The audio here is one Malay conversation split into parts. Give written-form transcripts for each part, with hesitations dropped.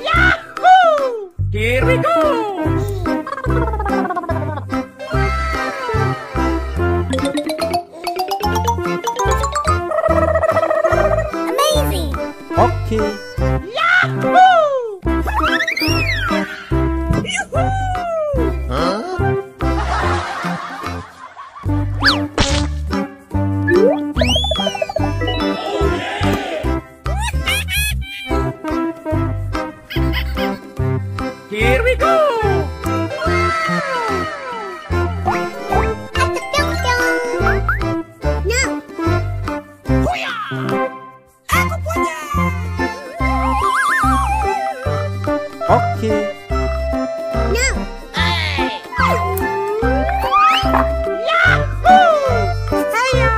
Yahoo! Here we go! Amazing! Okay. Yahoo! Here we go! No! Huya! Aku punya! Okay. No! Hey! Yahoo! Saya!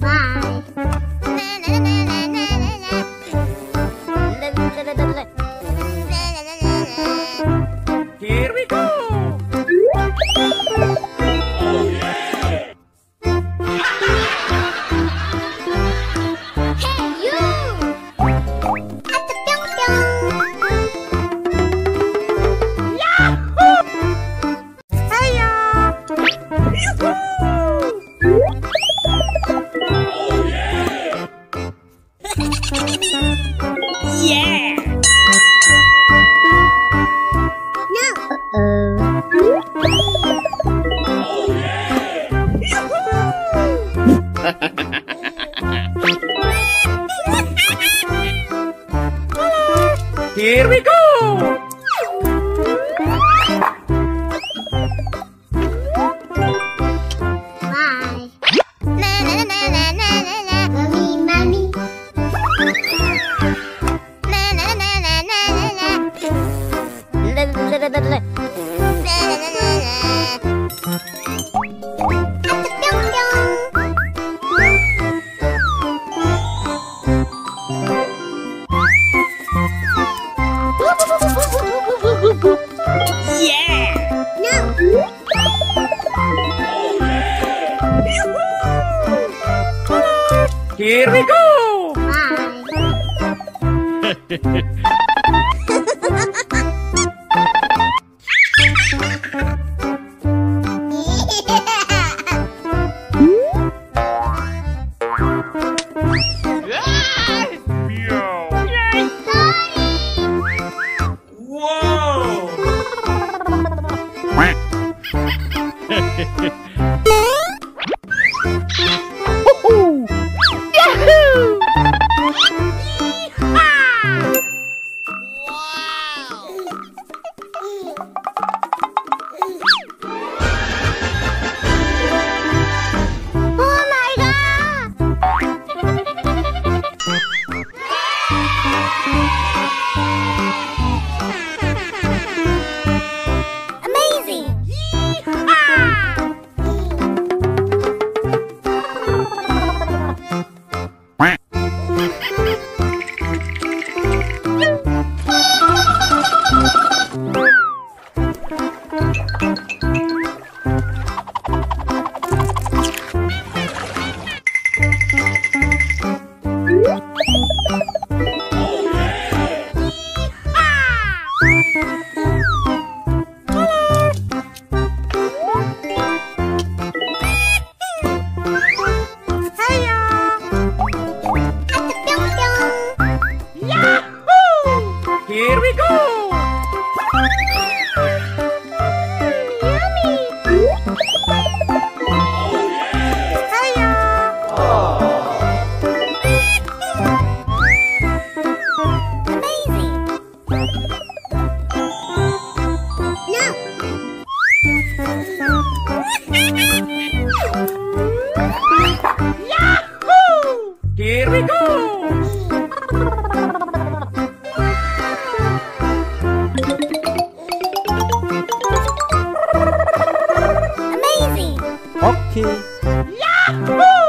Bye! Here we go! Hey, you! At the Yahoo! Saya! Yeah! No! Here we go! Bye! Mommy, mommy! Yeah! No! Here we go! Bye! Oh my god! Amazing! Here we go! Yahoo! Here we go! Amazing! Okay. Yahoo!